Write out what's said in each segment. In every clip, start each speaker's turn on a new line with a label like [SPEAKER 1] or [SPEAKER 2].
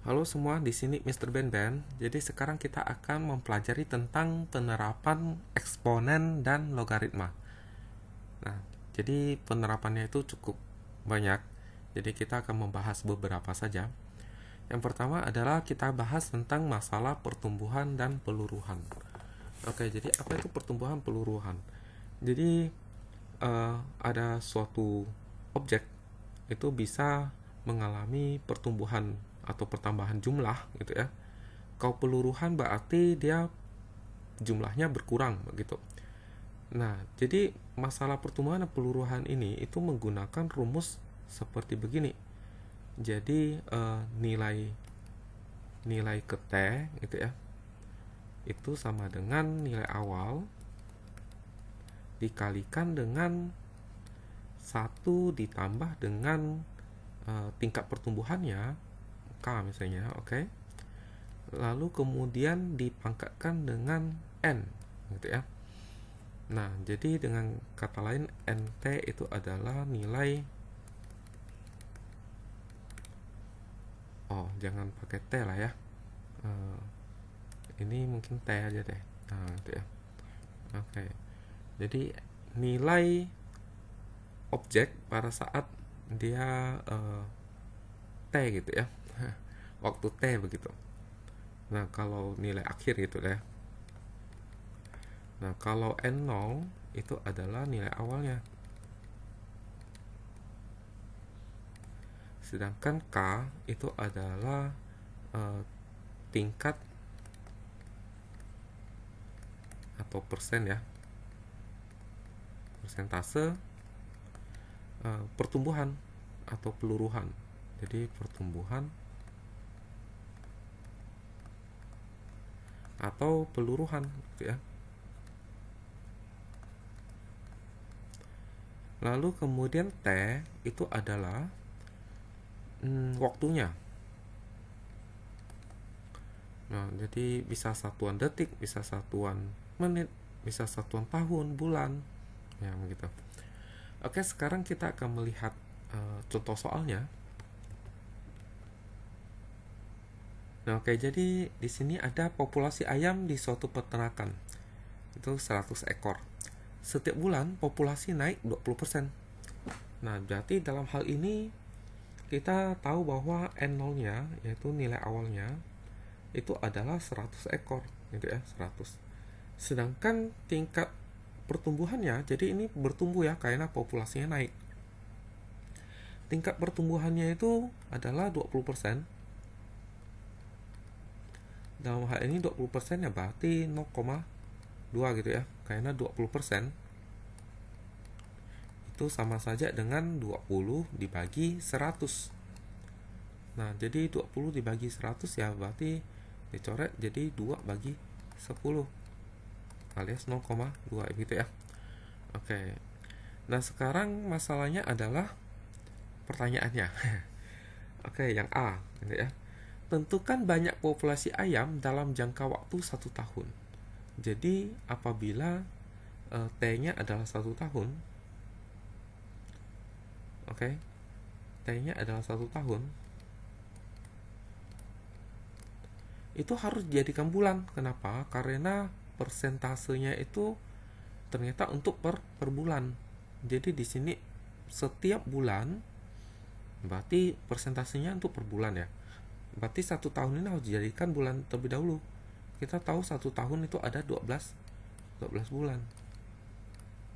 [SPEAKER 1] Halo semua, di sini Mr. Ben Ben. Jadi sekarang kita akan mempelajari tentang penerapan eksponen dan logaritma. Nah, jadi penerapannya itu cukup banyak. Jadi kita akan membahas beberapa saja. Yang pertama adalah kita bahas tentang masalah pertumbuhan dan peluruhan. Oke, jadi apa itu pertumbuhan peluruhan? Jadi ada suatu objek itu bisa mengalami pertumbuhan atau pertambahan jumlah gitu ya. Kalau peluruhan berarti dia jumlahnya berkurang begitu. Nah, jadi masalah pertumbuhan dan peluruhan ini itu menggunakan rumus seperti begini. Jadi nilai nilai ke T gitu ya, itu sama dengan nilai awal dikalikan dengan 1 ditambah dengan tingkat pertumbuhannya K misalnya, oke. Lalu kemudian dipangkatkan dengan N gitu ya. Nah, jadi dengan kata lain NT itu adalah nilai, jangan pakai T lah ya. Ini mungkin T aja deh. Nah, itu ya. Oke. Jadi nilai objek pada saat dia T gitu ya. Waktu T begitu. Nah, kalau nilai akhir gitu deh. Nah, kalau N0 itu adalah nilai awalnya. Sedangkan K itu adalah tingkat atau persen ya. Persentase pertumbuhan atau peluruhan. Jadi pertumbuhan atau peluruhan gitu ya. Lalu kemudian T itu adalah waktunya. Nah, jadi bisa satuan detik, bisa satuan menit, bisa satuan tahun, bulan, ya begitu. Oke, sekarang kita akan melihat contoh soalnya. Nah, oke, jadi di sini ada populasi ayam di suatu peternakan. Itu 100 ekor. Setiap bulan populasi naik 20%. Nah, berarti dalam hal ini kita tahu bahwa N0-nya, yaitu nilai awalnya, itu adalah 100 ekor, gitu ya, 100. Sedangkan tingkat pertumbuhannya, jadi ini bertumbuh ya, karena populasinya naik. Tingkat pertumbuhannya itu adalah 20%. Dalam hal ini 20% ya berarti 0,2 gitu ya, karena 20% itu sama saja dengan 20 dibagi 100. Nah, jadi 20 dibagi 100 ya berarti dicoret jadi 2 bagi 10 alias 0,2 gitu ya. Oke. Nah, sekarang masalahnya adalah pertanyaannya. Oke, yang A gitu ya. Tentukan banyak populasi ayam dalam jangka waktu 1 tahun. Jadi apabila T-nya adalah 1 tahun, oke, T-nya adalah 1 tahun, itu harus dijadikan bulan. Kenapa? Karena persentasenya itu ternyata untuk per bulan. Jadi di sini setiap bulan berarti persentasenya untuk per bulan ya. Berarti 1 tahun ini harus dijadikan bulan terlebih dahulu. Kita tahu 1 tahun itu ada 12 bulan.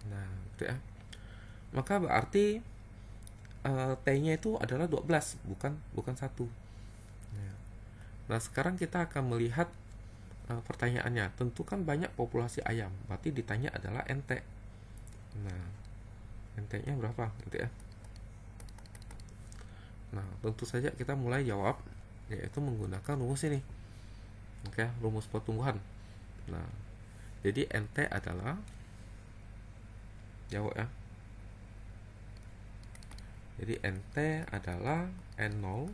[SPEAKER 1] Nah, gitu ya. Maka berarti T-nya itu adalah 12, bukan 1. Nah, sekarang kita akan melihat pertanyaannya. Tentukan banyak populasi ayam. Berarti ditanya adalah NT. Nah, NT-nya berapa gitu ya. Nah, tentu saja kita mulai jawab, yaitu menggunakan rumus ini. Oke, rumus pertumbuhan. Nah, jadi NT adalah, jawab ya. Jadi NT adalah N0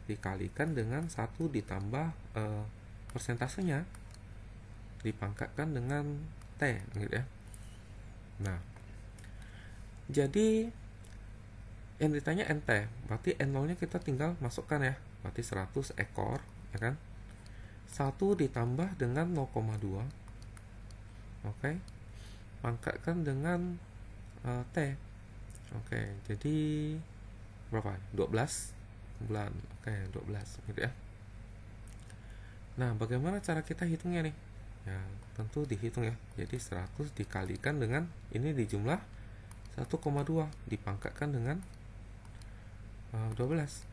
[SPEAKER 1] dikalikan dengan 1 ditambah persentasenya dipangkatkan dengan T gitu ya. Nah, jadi yang ditanya NT, berarti N0 nya kita tinggal masukkan ya, berarti 100 ekor, ya kan? 1 ditambah dengan 0,2, oke, pangkatkan dengan T. Oke, jadi berapa? 12 bulan. Oke, 12 gitu ya. Nah, bagaimana cara kita hitungnya nih? Ya, tentu dihitung ya. Jadi 100 dikalikan dengan ini dijumlah 1,2 dipangkatkan dengan 12.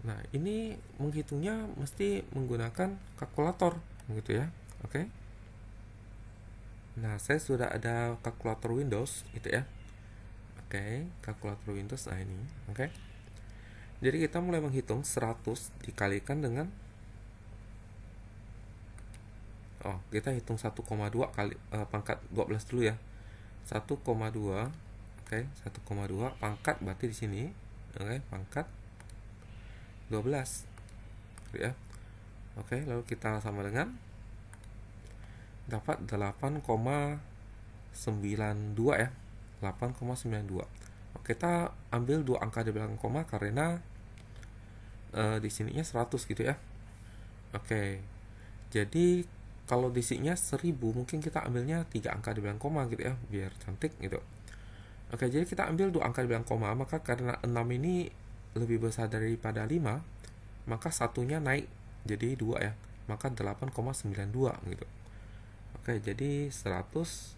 [SPEAKER 1] Nah, ini menghitungnya mesti menggunakan kalkulator gitu ya. Oke. Nah, saya sudah ada kalkulator Windows gitu ya. Oke, kalkulator Windows. Nah, ini. Oke. Jadi kita mulai menghitung 100 dikalikan dengan kita hitung 1,2 kali pangkat 12 dulu ya. 1,2. Oke, 1,2 pangkat berarti di sini. Oke, pangkat 12. Ya. Oke, lalu kita sama dengan dapat 8,92 ya. 8,92. Kita ambil dua angka di belakang koma karena di sininya 100 gitu ya. Oke. Jadi kalau di sininya 1000, mungkin kita ambilnya 3 angka di belakang koma gitu ya, biar cantik gitu. Oke, jadi kita ambil dua angka di belakang koma, maka karena 6 ini lebih besar daripada 5, maka satunya naik jadi 2 ya. Maka 8,92 gitu. Oke, jadi 100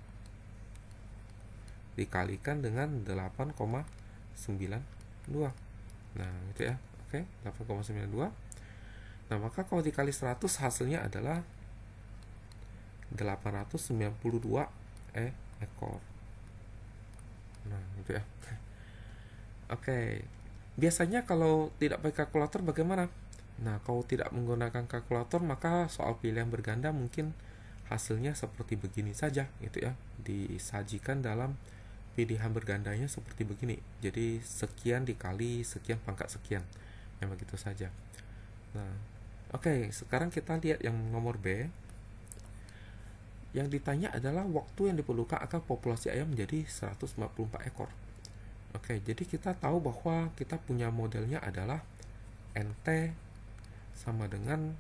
[SPEAKER 1] dikalikan dengan 8,92. Nah, gitu ya. Oke, 8,92. Nah, maka kalau dikali 100 hasilnya adalah 892 ekor. Nah, gitu ya. Oke. Biasanya kalau tidak pakai kalkulator bagaimana? Nah, kalau tidak menggunakan kalkulator maka soal pilihan berganda mungkin hasilnya seperti begini saja gitu ya. Disajikan dalam pilihan bergandanya seperti begini. Jadi sekian dikali sekian pangkat sekian. Yang begitu saja. Nah, oke, sekarang kita lihat yang nomor B. Yang ditanya adalah waktu yang diperlukan agar populasi ayam menjadi 144 ekor. Oke, jadi kita tahu bahwa kita punya modelnya adalah NT sama dengan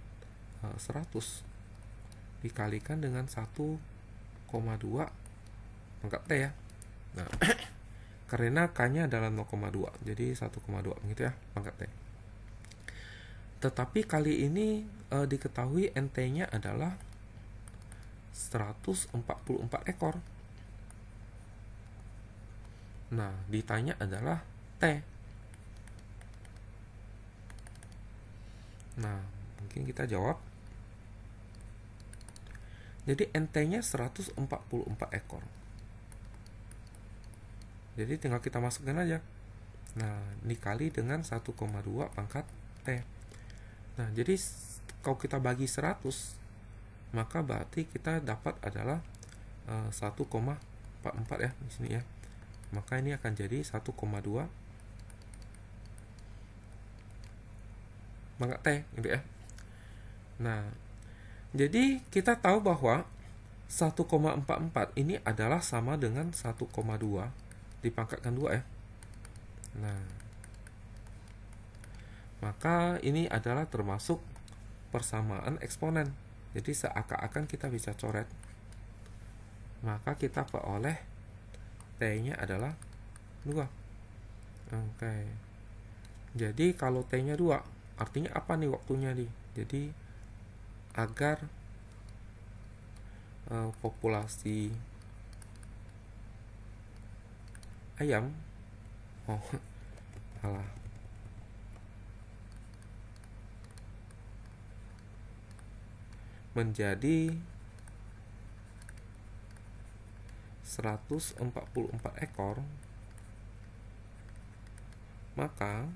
[SPEAKER 1] 100 dikalikan dengan 1,2 pangkat T ya. Nah, karena K-nya adalah 0,2, jadi 1,2 gitu ya pangkat T. Tetapi kali ini diketahui NT-nya adalah 144 ekor. Nah, ditanya adalah T. Nah, mungkin kita jawab. Jadi NT-nya 144 ekor. Jadi tinggal kita masukkan aja. Nah, dikali dengan 1,2 pangkat T. Nah, jadi kalau kita bagi 100, maka berarti kita dapat adalah 1,44 ya di sini ya. Maka ini akan jadi 1,2 pangkat T gitu ya. Nah, jadi kita tahu bahwa 1,44 ini adalah sama dengan 1,2 dipangkatkan 2 ya. Nah, maka ini adalah termasuk persamaan eksponen. Jadi seakan-akan kita bisa coret. Maka kita peroleh T-nya adalah 2. Oke. Jadi kalau T-nya 2, artinya apa nih waktunya nih? Jadi agar populasi ayam menjadi 144 ekor, maka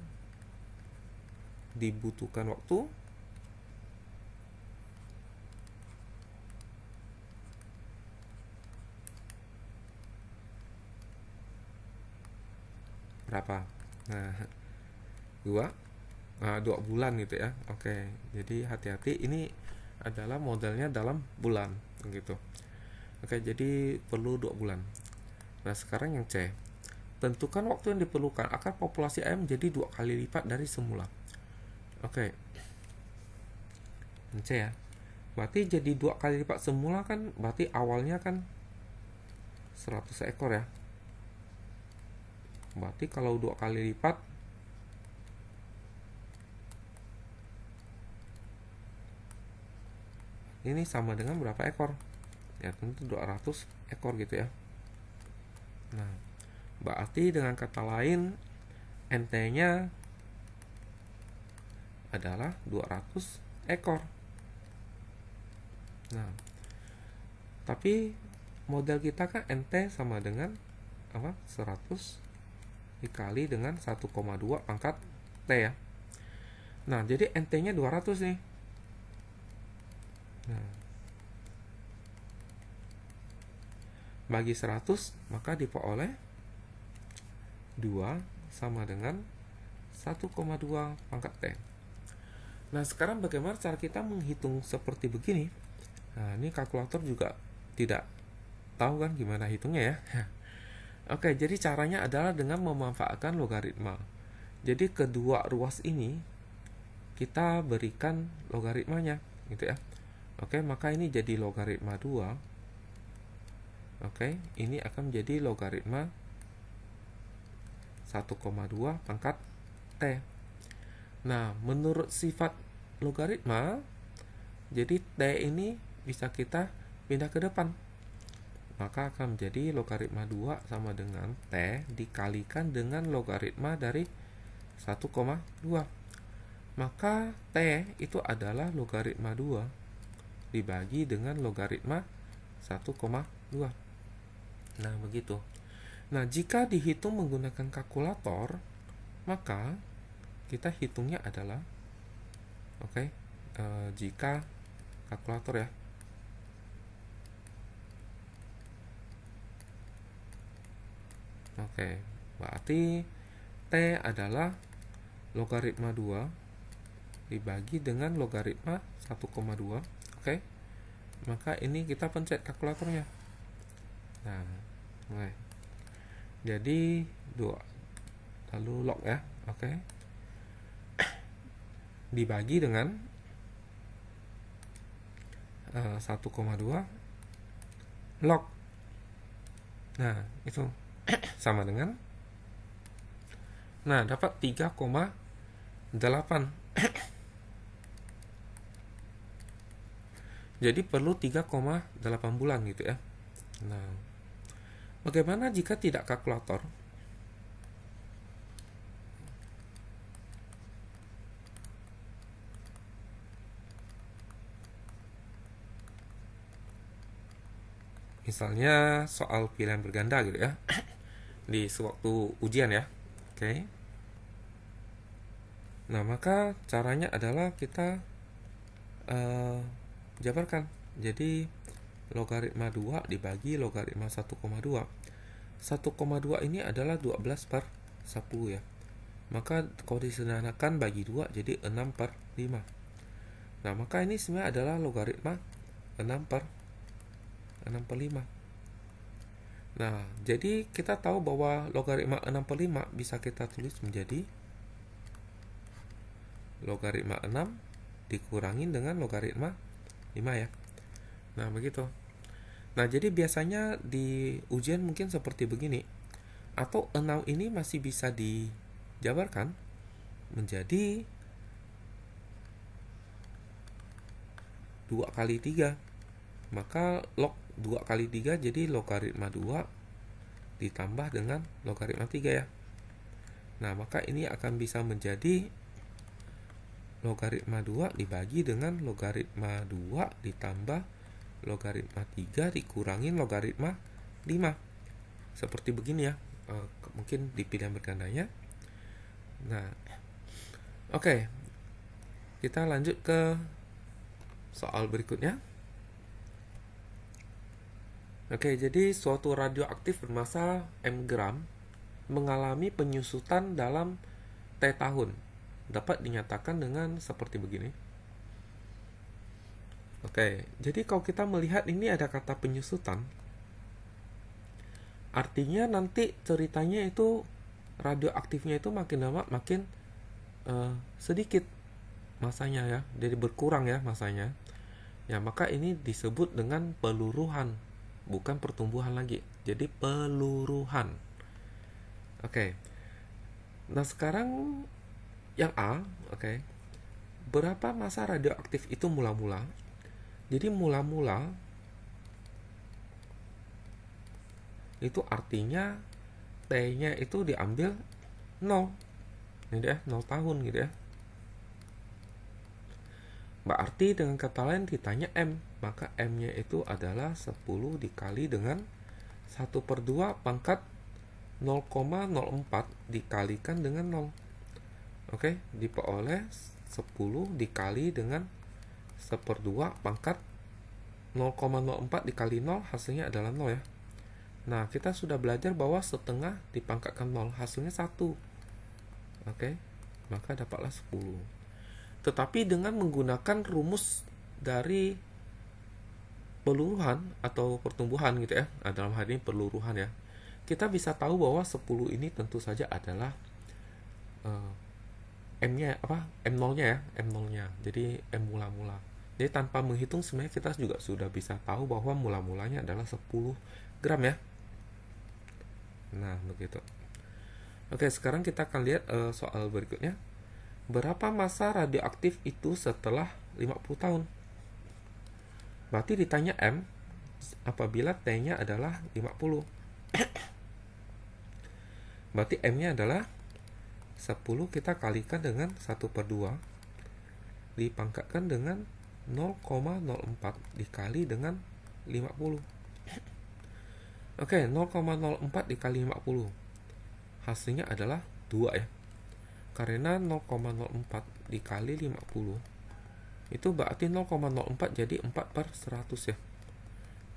[SPEAKER 1] dibutuhkan waktu berapa? Nah, 2 bulan gitu ya. Oke, jadi hati-hati, ini adalah modelnya dalam bulan gitu. Oke, jadi perlu 2 bulan. Nah, sekarang yang C. Tentukan waktu yang diperlukan agar populasi ayam menjadi 2 kali lipat dari semula. Oke, C ya. Berarti jadi 2 kali lipat semula kan, berarti awalnya kan 100 ekor ya. Berarti kalau 2 kali lipat ini sama dengan berapa ekor? Ya tentu 200 ekor gitu ya. Nah, berarti dengan kata lain NT-nya adalah 200 ekor. Nah, tapi model kita kan NT sama dengan apa? 100 dikali dengan 1,2 pangkat T ya. Nah, jadi NT-nya 200 nih. Nah, bagi 100 maka diperoleh 2 sama dengan 1,2 pangkat T. Nah, sekarang bagaimana cara kita menghitung seperti begini? Nah, ini kalkulator juga tidak tahu kan gimana hitungnya ya. Oke, jadi caranya adalah dengan memanfaatkan logaritma. Jadi kedua ruas ini kita berikan logaritmanya, gitu ya. Oke, maka ini jadi logaritma 2. Oke, ini akan menjadi logaritma 1,2 pangkat T. Nah, menurut sifat logaritma, jadi T ini bisa kita pindah ke depan. Maka akan menjadi logaritma 2 sama dengan T dikalikan dengan logaritma dari 1,2. Maka T itu adalah logaritma 2 dibagi dengan logaritma 1,2. Nah, begitu. Nah, jika dihitung menggunakan kalkulator, maka kita hitungnya adalah jika kalkulator ya. Oke, berarti T adalah logaritma 2 dibagi dengan logaritma 1,2. Oke. Maka ini kita pencet kalkulatornya. Nah, oke. Jadi 2 lalu log ya. Oke. Dibagi dengan 1,2 log. Nah, itu sama dengan dapat 3,8. Jadi perlu 3,8 bulan gitu ya. Nah, bagaimana jika tidak kalkulator? Misalnya soal pilihan berganda gitu ya. Di sewaktu ujian ya. Oke. Nah, maka caranya adalah kita jabarkan. Jadi logaritma 2 dibagi logaritma 1,2. 1,2 ini adalah 12 per 10 ya. Maka kalau disederhanakan bagi 2 jadi 6 per 5. Nah, maka ini sebenarnya adalah logaritma 6 per 5. Nah, jadi kita tahu bahwa logaritma 6 per 5 bisa kita tulis menjadi logaritma 6 dikurangin dengan logaritma 5 ya. Nah, begitu. Nah, jadi biasanya di ujian mungkin seperti begini. Atau 6 ini masih bisa dijabarkan menjadi 2 kali 3. Maka log 2 kali 3 jadi logaritma 2 ditambah dengan logaritma 3 ya. Nah, maka ini akan bisa menjadi logaritma 2 dibagi dengan logaritma 2 ditambah logaritma 3 dikurangin logaritma 5. Seperti begini ya. Mungkin di pilihan bergandanya. Nah, oke. Kita lanjut ke soal berikutnya. Oke, jadi suatu radioaktif bermassa m gram mengalami penyusutan dalam T tahun. Dapat dinyatakan dengan seperti begini. Oke, jadi kalau kita melihat ini ada kata penyusutan, artinya nanti ceritanya itu radioaktifnya itu makin lama makin sedikit. masanya ya, jadi berkurang ya masanya. Ya, maka ini disebut dengan peluruhan, bukan pertumbuhan lagi. Jadi peluruhan. Oke. Nah, sekarang yang A, oke. Berapa masa radioaktif itu mula-mula? Jadi mula-mula itu artinya T-nya itu diambil 0. Ini dia 0 tahun gitu ya. Berarti dengan kata lain ditanya M, maka M-nya itu adalah 10 dikali dengan 1/2 pangkat 0,04 dikalikan dengan 0. Oke, diperoleh 10 dikali dengan 1/2 pangkat 0,04 dikali 0, hasilnya adalah 0 ya. Nah, kita sudah belajar bahwa setengah dipangkatkan 0, hasilnya 1. Oke, maka dapatlah 10. Tetapi dengan menggunakan rumus dari peluruhan atau pertumbuhan gitu ya, dalam hal ini peluruhan ya, kita bisa tahu bahwa 10 ini tentu saja adalah M-nya apa? M0-nya ya, M0-nya. Jadi M mula-mula. Jadi tanpa menghitung sebenarnya kita juga sudah bisa tahu bahwa mula-mulanya adalah 10 gram ya. Nah, begitu. Oke, sekarang kita akan lihat soal berikutnya. Berapa masa radioaktif itu setelah 50 tahun? Berarti ditanya M apabila T-nya adalah 50. Berarti M-nya adalah 10 kita kalikan dengan 1/2 dipangkatkan dengan 0,04 dikali dengan 50. Oke, 0,04 dikali 50. Hasilnya adalah 2 ya. Karena 0,04 dikali 50 itu berarti 0,04 jadi 4/100 ya.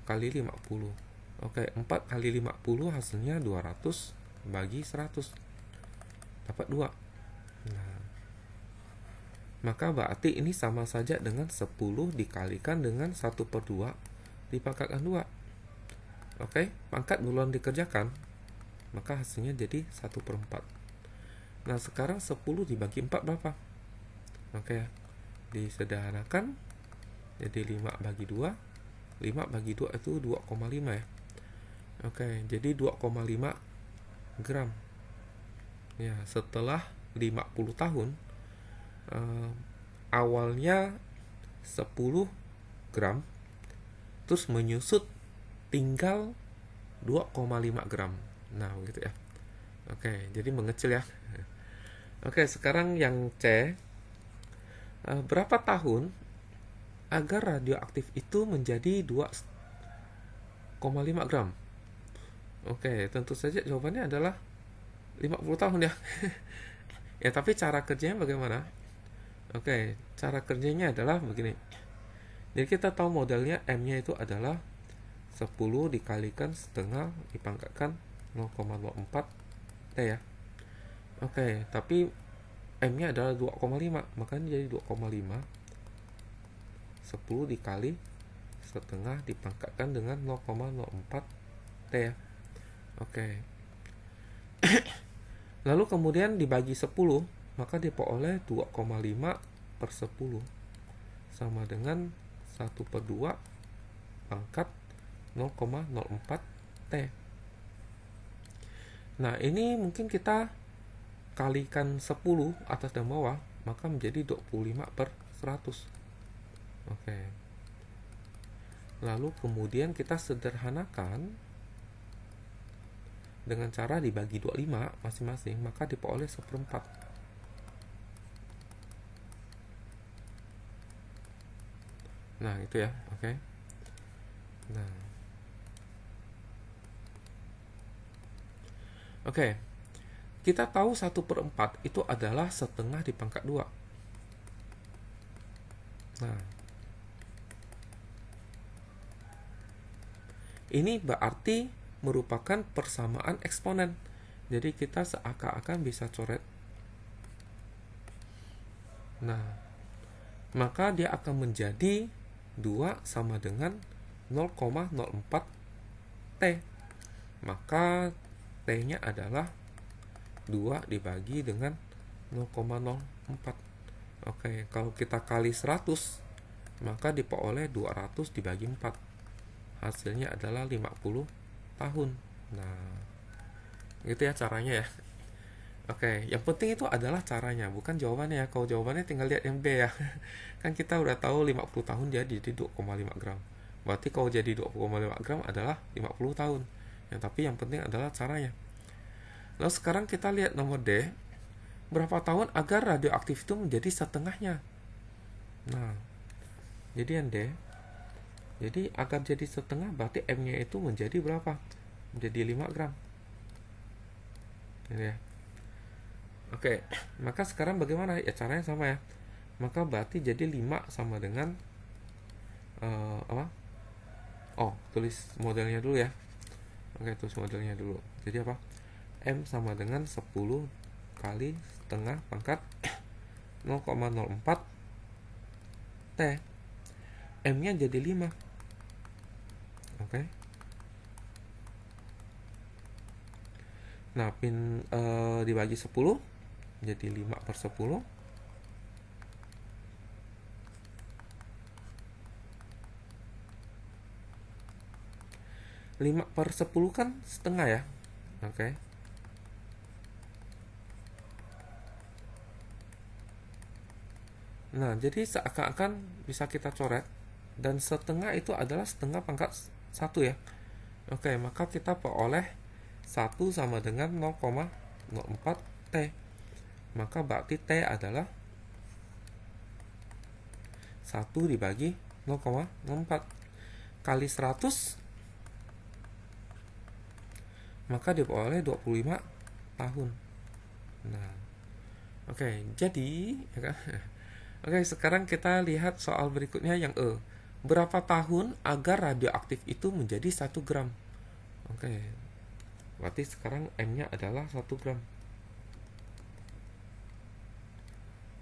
[SPEAKER 1] Kali 50. Oke, 4 kali 50 hasilnya 200 bagi 100. Dapat 2. Nah, maka berarti ini sama saja dengan 10 dikalikan dengan 1/2 dipangkatkan 2. Oke, pangkat duluan dikerjakan. Maka hasilnya jadi 1/4. Nah, sekarang 10 dibagi 4 berapa? Oke, disederhanakan jadi 5 bagi 2. 5 bagi 2 itu 2,5 ya. Oke, jadi 2,5 gram. Ya, setelah 50 tahun awalnya 10 gram terus menyusut tinggal 2,5 gram. Nah, begitu ya. Oke, jadi mengecil ya. Oke, sekarang yang C. Berapa tahun agar radioaktif itu menjadi 2,5 gram? Oke, tentu saja jawabannya adalah 50 tahun ya. Ya, tapi cara kerjanya bagaimana? Oke, cara kerjanya adalah begini. Jadi kita tahu modelnya M-nya itu adalah 10 dikalikan setengah dipangkatkan 0,04 T ya. Oke, tapi M-nya adalah 2,5, makanya jadi 2,5 10 dikali setengah dipangkatkan dengan 0,04 T ya. Oke. Lalu kemudian dibagi 10, maka diperoleh 2,5/10 sama dengan 1/2 pangkat 0,04 T. Nah, ini mungkin kita kalikan 10 atas dan bawah, maka menjadi 25/100. Oke. Lalu kemudian kita sederhanakan dengan cara dibagi 25 masing-masing, maka diperoleh 1/4. Nah, itu ya. Oke. Nah. Oke. Kita tahu 1/4 itu adalah setengah dipangkat 2. Nah, ini berarti merupakan persamaan eksponen. Jadi kita seakan-akan bisa coret. Nah, maka dia akan menjadi 2 sama dengan 0,04 T. Maka T-nya adalah 2 dibagi dengan 0,04. Oke, kalau kita kali 100, maka diperoleh 200 dibagi 4. Hasilnya adalah 50 tahun. Nah, gitu ya caranya ya. Oke, yang penting itu adalah caranya, bukan jawabannya ya. Kalau jawabannya tinggal lihat yang B ya. Kan kita udah tahu 50 tahun jadi 2,5 gram. Berarti kalau jadi 2,5 gram adalah 50 tahun. Tapi yang penting adalah caranya. Lalu sekarang kita lihat nomor D. Berapa tahun agar radioaktif itu menjadi setengahnya? Nah, jadi yang D. Jadi agar jadi setengah berarti M-nya itu menjadi berapa? Menjadi 5 gram. Ini ya. Oke, maka sekarang bagaimana? Ya caranya sama ya. Maka berarti jadi 5 sama dengan apa? Oh, tulis modelnya dulu ya. Oke, tulis modelnya dulu. Jadi apa? M sama dengan 10 kali setengah pangkat 0,04 T. M-nya jadi 5. Oke. Nah, dibagi 10 jadi 5/10. 5/10 kan setengah ya. Oke. Nah, jadi seakan-akan bisa kita coret. Dan setengah itu adalah setengah pangkat 1 ya. Oke, maka kita peroleh 1 sama dengan 0,04 T. Maka berarti T adalah 1 dibagi 0,04 kali 100, maka diperoleh 25 tahun. Nah, oke, jadi ya kan? Oke, sekarang kita lihat soal berikutnya yang E. Berapa tahun agar radioaktif itu menjadi 1 gram? Oke, berarti sekarang M-nya adalah 1 gram.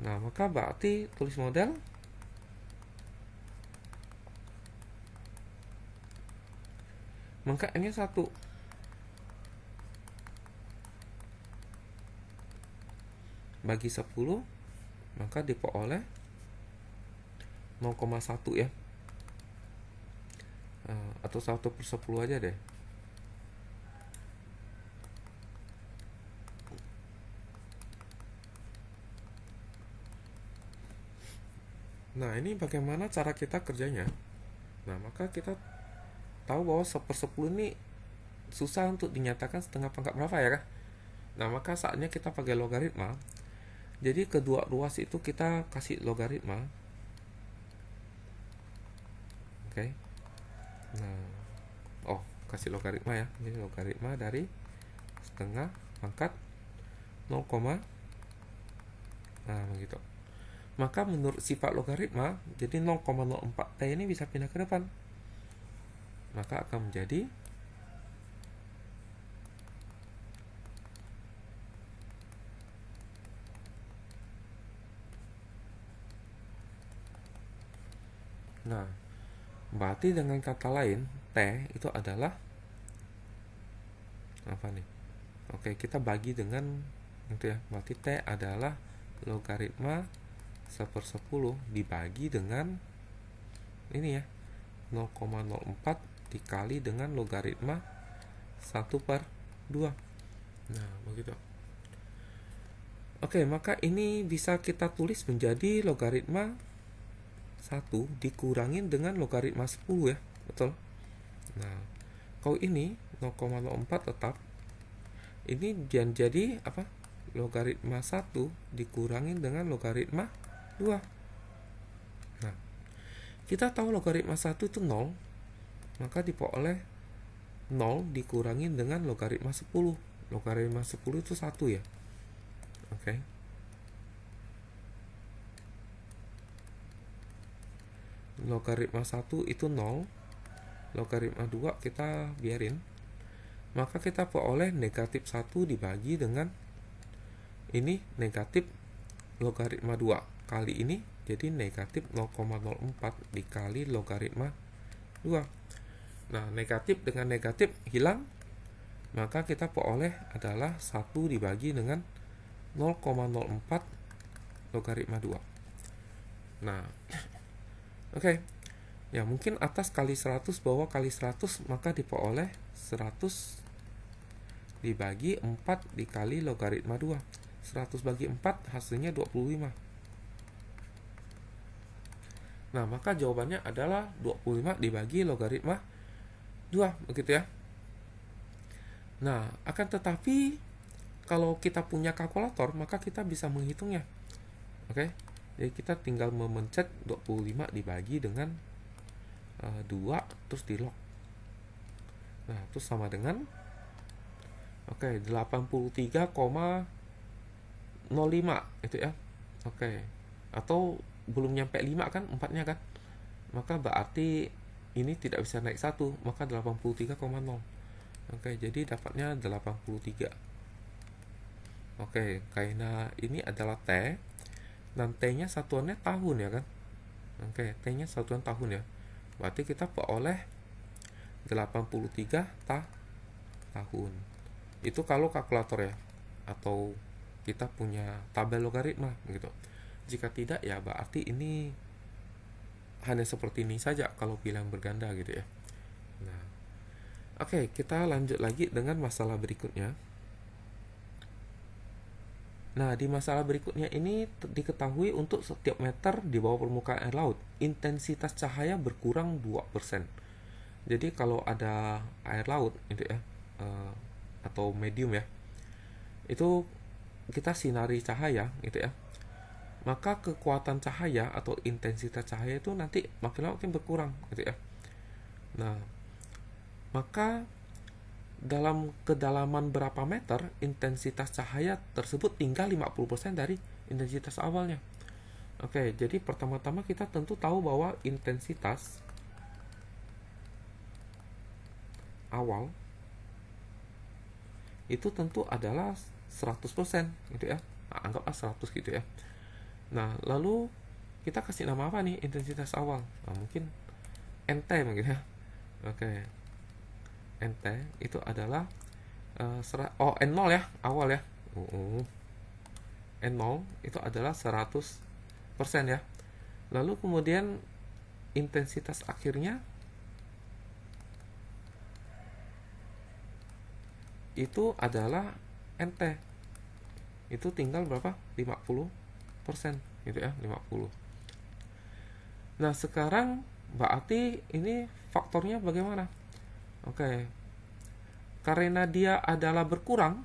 [SPEAKER 1] Nah, maka berarti tulis model. Maka M-nya 1. Bagi 10, maka diperoleh 0,1 ya. Atau 1/10 aja deh. Nah, ini bagaimana cara kita kerjanya. Nah, maka kita tahu bahwa 1/10 ini susah untuk dinyatakan setengah pangkat berapa ya kan. Nah, maka saatnya kita pakai logaritma. Jadi kedua ruas itu kita kasih logaritma. Oke. Nah, kasih logaritma ya. Jadi logaritma dari setengah pangkat 0, nah begitu. Maka menurut sifat logaritma, jadi 0,04 T ini bisa pindah ke depan. Maka akan menjadi nah, berarti dengan kata lain T itu adalah apa nih? Oke, kita bagi dengan itu ya. Berarti T adalah logaritma 1/10 dibagi dengan ini ya, 0,04 dikali dengan logaritma 1/2. Nah, begitu. Oke, maka ini bisa kita tulis menjadi logaritma 1 dikurangin dengan logaritma 10 ya. Betul? Nah, kalau ini 0,04 tetap. Ini jadi apa? Logaritma 1 dikurangin dengan logaritma 2. Nah, kita tahu logaritma 1 itu 0. Maka diperoleh 0 dikurangin dengan logaritma 10. Logaritma 10 itu 1 ya. Oke. Logaritma 1 itu 0. Logaritma 2 kita biarin. Maka kita peroleh negatif 1 dibagi dengan ini negatif logaritma 2 kali ini, jadi negatif 0,04 dikali logaritma 2. Nah, negatif dengan negatif hilang, maka kita peroleh adalah 1 dibagi dengan 0,04 logaritma 2. Nah, oke. Ya, mungkin atas kali 100, bawah kali 100, maka diperoleh 100 dibagi 4 dikali logaritma 2. 100 bagi 4 hasilnya 25. Nah, maka jawabannya adalah 25 dibagi logaritma 2, begitu ya. Nah, akan tetapi kalau kita punya kalkulator, maka kita bisa menghitungnya. Oke. Jadi kita tinggal memencet 25 dibagi dengan 2 terus di log. Nah, terus sama dengan 83,05 itu ya. Oke. Atau belum nyampe 5 kan, 4-nya kan. Maka berarti ini tidak bisa naik 1, maka 83,0. Oke, jadi dapatnya 83. Oke, karena ini adalah T, dan T-nya satuannya tahun ya kan. Oke, T-nya satuan tahun ya. Berarti kita peroleh 83 tahun. Itu kalau kalkulator ya, atau kita punya tabel logaritma gitu. Jika tidak ya berarti ini hanya seperti ini saja kalau bilang berganda gitu ya. Nah, oke, kita lanjut lagi dengan masalah berikutnya. Nah, di masalah berikutnya ini diketahui untuk setiap meter di bawah permukaan air laut, intensitas cahaya berkurang 2%. Jadi kalau ada air laut itu ya, atau medium ya, itu kita sinari cahaya gitu ya, maka kekuatan cahaya atau intensitas cahaya itu nanti makin lama makin berkurang gitu ya. Nah, maka dalam kedalaman berapa meter intensitas cahaya tersebut tinggal 50% dari intensitas awalnya. Oke, jadi pertama-tama kita tentu tahu bahwa intensitas awal itu tentu adalah 100% gitu ya. Nah, anggaplah 100 gitu ya. Nah, lalu kita kasih nama apa nih intensitas awal? Nah, mungkin NT mungkin ya. Oke. NT itu adalah N0 ya, awal ya. N0 itu adalah 100% ya. Lalu kemudian intensitas akhirnya itu adalah NT. Itu tinggal berapa? 50% gitu ya, 50. Nah, sekarang berarti ini faktornya bagaimana? Oke. Karena dia adalah berkurang,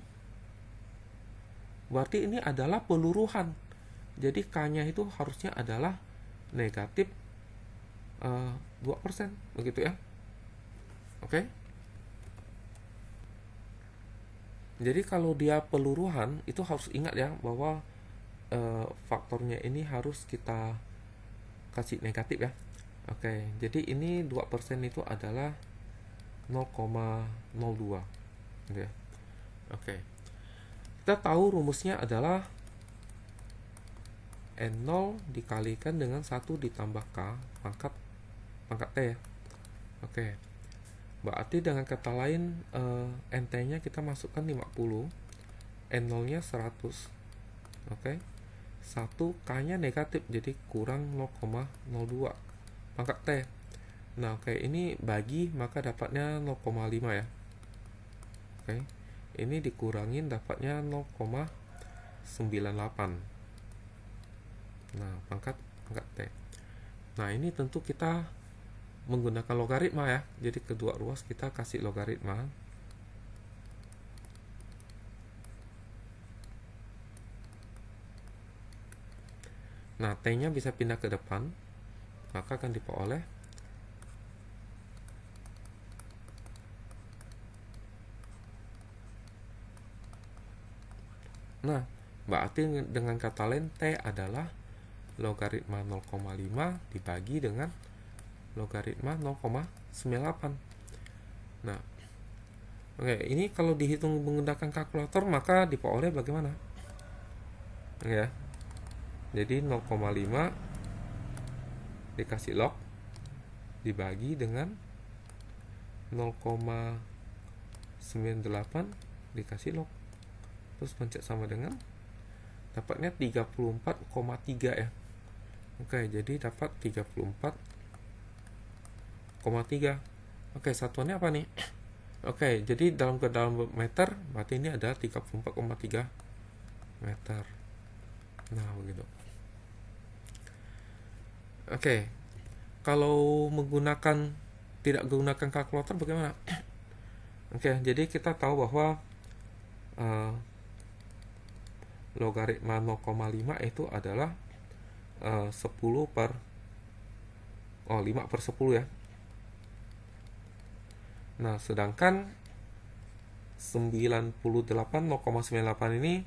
[SPEAKER 1] berarti ini adalah peluruhan. Jadi K-nya itu harusnya adalah negatif 2%, begitu ya. Oke. Jadi kalau dia peluruhan, itu harus ingat ya bahwa faktornya ini harus kita kasih negatif ya. Oke, jadi ini 2% itu adalah 0,02 gitu ya. Oke. Kita tahu rumusnya adalah N0 dikalikan dengan 1 ditambah K pangkat T ya. Oke. Berarti dengan kata lain NT-nya kita masukkan 50, N0-nya 100. Oke. 1 K-nya negatif jadi kurang 0,02 pangkat T. Nah, oke, ini bagi maka dapatnya 0,5 ya. Oke. Ini dikurangin dapatnya 0,98. Nah, pangkat T. Nah, ini tentu kita menggunakan logaritma ya. Jadi kedua ruas kita kasih logaritma. Nah, T-nya bisa pindah ke depan, maka akan diperoleh Nah, berarti dengan kata lain T adalah logaritma 0,5 dibagi dengan logaritma 0,98. Nah, oke, ini kalau dihitung menggunakan kalkulator maka diperoleh bagaimana? Ya. Jadi 0,5 dikasih log dibagi dengan 0,98 dikasih log. Terus pencet sama dengan dapatnya 34,3 ya. Oke, jadi dapat 34,3. Oke, satuannya apa nih? Oke, jadi dalam meter, berarti ini ada 34,3 meter. Nah, begitu. Oke, kalau tidak menggunakan kalkulator bagaimana? Oke, jadi kita tahu bahwa uh, logaritma 0,5 itu adalah 10 per 5 per 10 ya. Nah, sedangkan 0,98 ini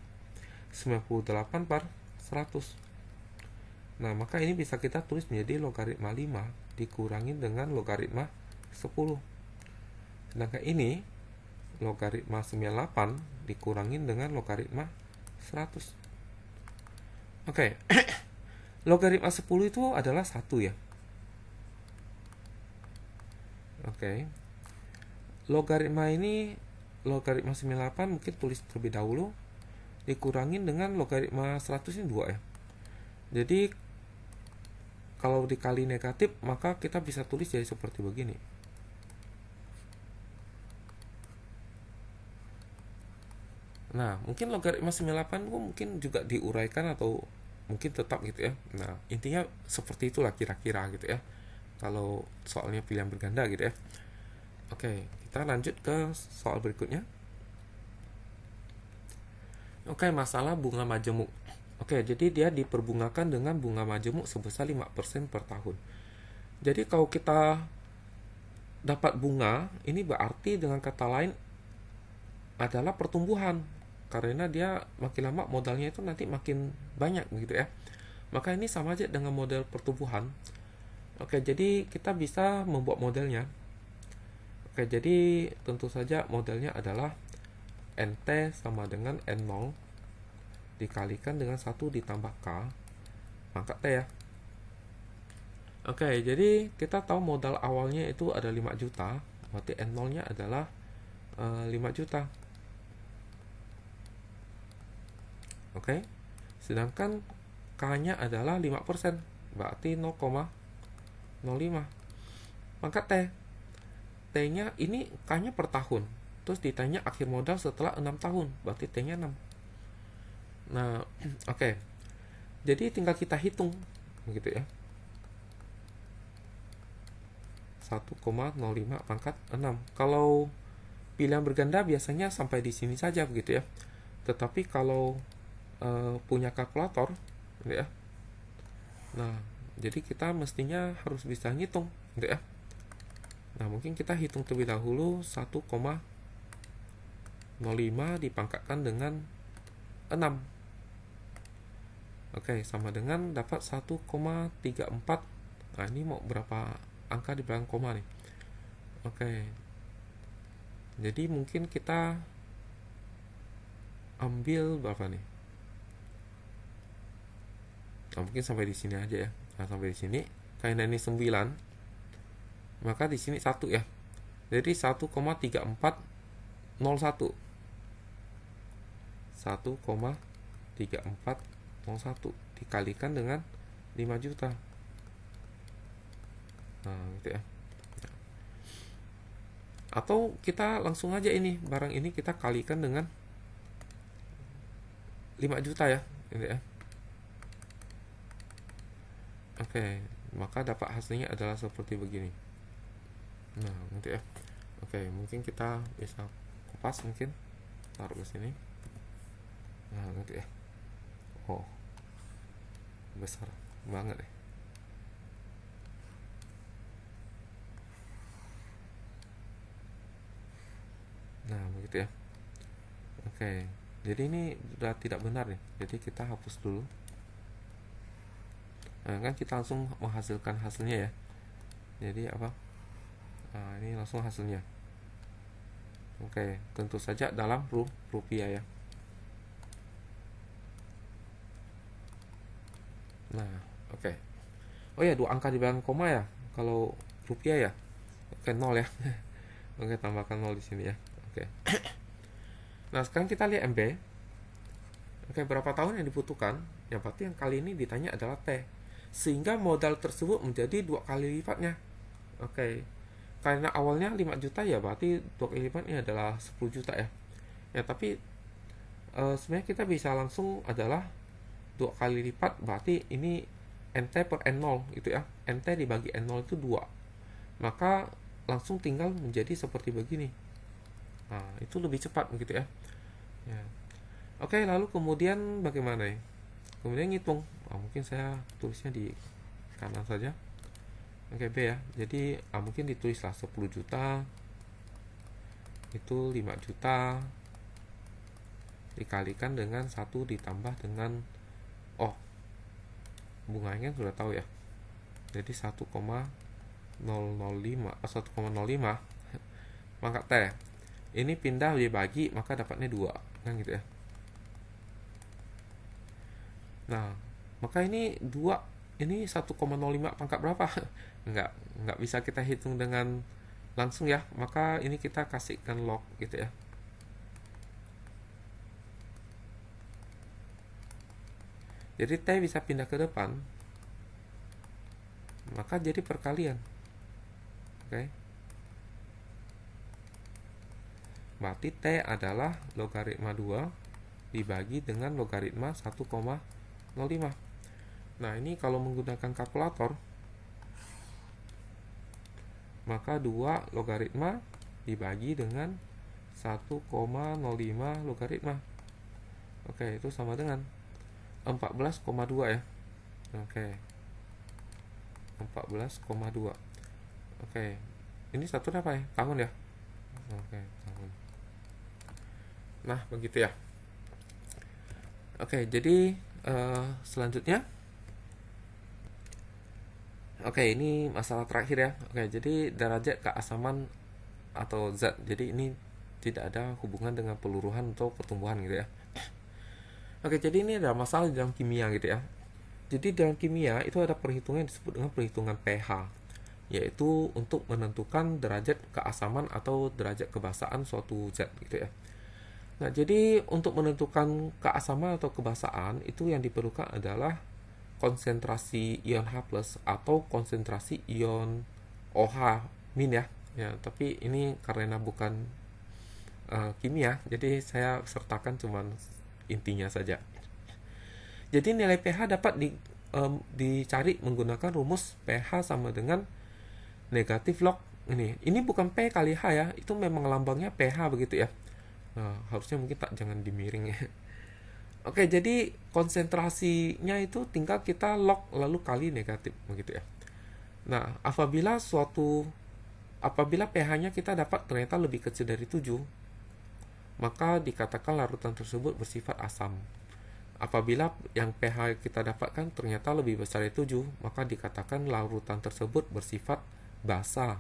[SPEAKER 1] 98 per 100. Nah, maka ini bisa kita tulis menjadi logaritma 5 dikurangi dengan logaritma 10. Sedangkan ini logaritma 98 dikurangi dengan logaritma 100. Oke. Logaritma 10 itu adalah 1 ya. Oke. Logaritma 98 mungkin tulis terlebih dahulu dikurangi dengan logaritma 100 ini 2 ya. Jadi kalau dikali negatif maka kita bisa tulis jadi seperti begini. Nah, mungkin logaritma 98 mungkin juga diuraikan atau mungkin tetap gitu ya. Nah, intinya seperti itulah kira-kira gitu ya. Kalau soalnya pilihan berganda gitu ya. Oke, kita lanjut ke soal berikutnya. Oke, masalah bunga majemuk. Oke, jadi dia diperbungakan dengan bunga majemuk sebesar 5% per tahun. Jadi kalau kita dapat bunga, ini berarti dengan kata lain adalah pertumbuhan. Karena dia makin lama modalnya itu nanti makin banyak gitu ya. Maka ini sama aja dengan model pertumbuhan. Oke, jadi kita bisa membuat modelnya. Oke, jadi tentu saja modelnya adalah NT sama dengan N0 dikalikan dengan 1 ditambah K pangkat T ya. Oke, jadi kita tahu modal awalnya itu ada 5 juta, berarti N0 nya adalah 5 juta. Oke, sedangkan K nya adalah 5%, berarti 0,05 pangkat T. T nya ini K nya per tahun, terus ditanya akhir modal setelah 6 tahun, berarti T nya 6. Nah, oke. Jadi tinggal kita hitung begitu ya. 1,05 pangkat 6. Kalau pilihan berganda biasanya sampai di sini saja begitu ya. Tetapi kalau punya kalkulator gitu ya. Nah, jadi kita mestinya harus bisa ngitung gitu ya. Nah, mungkin kita hitung terlebih dahulu 1,05 dipangkatkan dengan 6. Oke, sama dengan dapat 1,34. Nah, ini mau berapa angka di belakang koma nih? Oke. Jadi mungkin kita ambil berapa nih? Nah, mungkin sampai di sini aja ya. Nah, sampai di sini. Karena ini 9, maka di sini 1 ya. Jadi 1,3401. 1,3401 dikalikan dengan 5 juta. Nah, gitu ya. Atau kita langsung aja ini, barang ini kita kalikan dengan 5 juta ya, gitu ya. Oke, maka dapat hasilnya adalah seperti begini. Nah, gitu ya. Oke, mungkin kita bisa kupas mungkin taruh ke sini. Nah, gitu ya. Oh, besar banget ya. Nah, begitu ya. Oke, jadi ini sudah tidak benar nih. Jadi kita hapus dulu. Nah, kan kita langsung menghasilkan hasilnya ya. Jadi apa? Nah, ini langsung hasilnya. Oke, tentu saja dalam rupiah ya. Nah, oke. Oh ya, 2 angka di belakang koma ya. Kalau rupiah ya. Oke, 0 ya. Oke, tambahkan 0 di sini ya. Oke. Nah, sekarang kita lihat MB. Oke, berapa tahun yang dibutuhkan? Yang pasti yang kali ini ditanya adalah T. sehingga modal tersebut menjadi 2 kali lipatnya. Oke, karena awalnya 5 juta ya berarti 2 kali lipatnya adalah 10 juta ya. Ya tapi sebenarnya kita bisa langsung adalah 2 kali lipat, berarti ini NT per N0 gitu ya. NT dibagi N0 itu 2. Maka langsung tinggal menjadi seperti begini. Nah, itu lebih cepat begitu ya. Ya. Oke, lalu kemudian bagaimana ya? Kemudian ngitung. Mungkin saya tulisnya di kanan saja. Oke, B ya. Jadi mungkin ditulislah 10 juta itu 5 juta dikalikan dengan 1 ditambah dengan bunganya sudah tahu ya. Jadi 1,005 maka T ini pindah dibagi maka dapatnya 2 kan gitu ya. Nah, maka ini 2 ini 1,05 pangkat berapa? Enggak bisa kita hitung dengan langsung ya. Maka ini kita kasihkan log gitu ya. Jadi T bisa pindah ke depan, maka jadi perkalian. Oke. Berarti T adalah logaritma 2 dibagi dengan logaritma 1,05. Nah, ini kalau menggunakan kalkulator, maka 2 logaritma dibagi dengan 1,05 logaritma. Oke, itu sama dengan 14,2 ya. Oke. 14,2. Oke. Ini satu apa ya? Tahun ya? Oke, tahun. Nah, begitu ya. Oke, jadi selanjutnya. Oke, ini masalah terakhir ya. Oke, jadi derajat keasaman atau zat. Jadi ini tidak ada hubungan dengan peluruhan atau pertumbuhan gitu ya. Oke, jadi ini adalah masalah dalam kimia gitu ya. Jadi dalam kimia itu ada perhitungan yang disebut dengan perhitungan pH, yaitu untuk menentukan derajat keasaman atau derajat kebasaan suatu zat gitu ya. Nah, jadi untuk menentukan keasaman atau kebasaan itu yang diperlukan adalah konsentrasi ion H+ atau konsentrasi ion OH- ya. Ya, tapi ini karena bukan kimia, jadi saya sertakan cuman intinya saja. Jadi nilai pH dapat dicari menggunakan rumus pH sama dengan negatif log ini. Ini bukan P kali H ya, itu memang lambangnya pH begitu ya. Nah, harusnya mungkin jangan dimiring ya. Oke, jadi konsentrasinya itu tinggal kita log lalu kali negatif begitu ya. Nah, apabila pH-nya kita dapat ternyata lebih kecil dari 7, maka dikatakan larutan tersebut bersifat asam. Apabila yang pH kita dapatkan ternyata lebih besar dari 7, maka dikatakan larutan tersebut bersifat basa.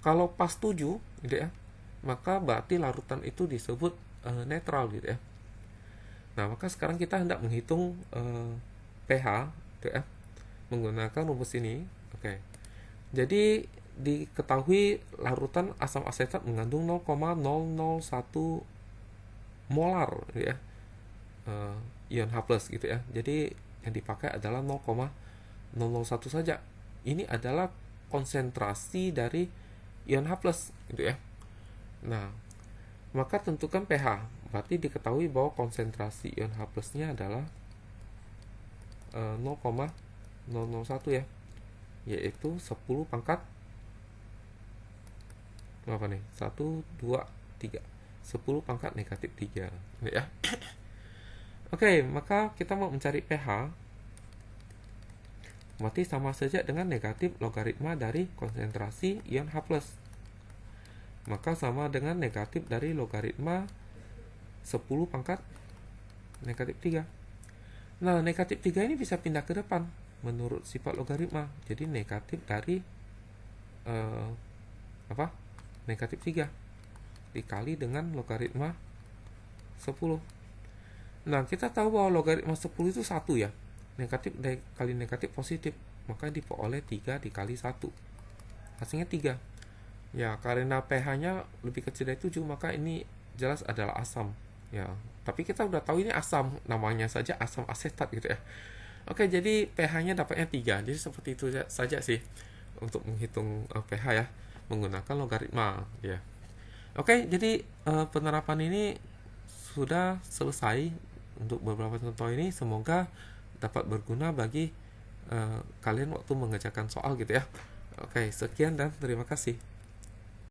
[SPEAKER 1] Kalau pas 7 gitu ya, maka berarti larutan itu disebut netral gitu ya. Nah, maka sekarang kita hendak menghitung pH gitu ya, menggunakan rumus ini. Oke. Jadi diketahui larutan asam asetat mengandung 0,001 molar ya, ion H+ gitu ya. Jadi yang dipakai adalah 0,001 saja. Ini adalah konsentrasi dari ion H+ gitu ya. Nah, maka tentukan pH. Berarti diketahui bahwa konsentrasi ion H+-nya adalah 0,001 ya, yaitu 10 pangkat apa nih? 1, 2, 3. 10 pangkat negatif 3 ya. Oke, maka kita mau mencari pH, berarti sama saja dengan negatif logaritma dari konsentrasi ion H+. Maka sama dengan negatif dari logaritma 10 pangkat negatif 3. Nah, negatif 3 ini bisa pindah ke depan menurut sifat logaritma. Jadi negatif dari negatif 3 dikali dengan logaritma 10. Nah, kita tahu bahwa logaritma 10 itu 1 ya. Negatif kali negatif positif, maka diperoleh 3 dikali 1. Hasilnya 3. Ya, karena pH-nya lebih kecil dari 7, maka ini jelas adalah asam. Ya, tapi kita udah tahu ini asam, namanya saja asam asetat gitu ya. Oke, jadi pH-nya dapatnya 3. Jadi seperti itu saja sih untuk menghitung pH ya, menggunakan logaritma ya. Oke, jadi penerapan ini sudah selesai untuk beberapa contoh ini. Semoga dapat berguna bagi kalian waktu mengerjakan soal gitu ya. Oke, sekian dan terima kasih.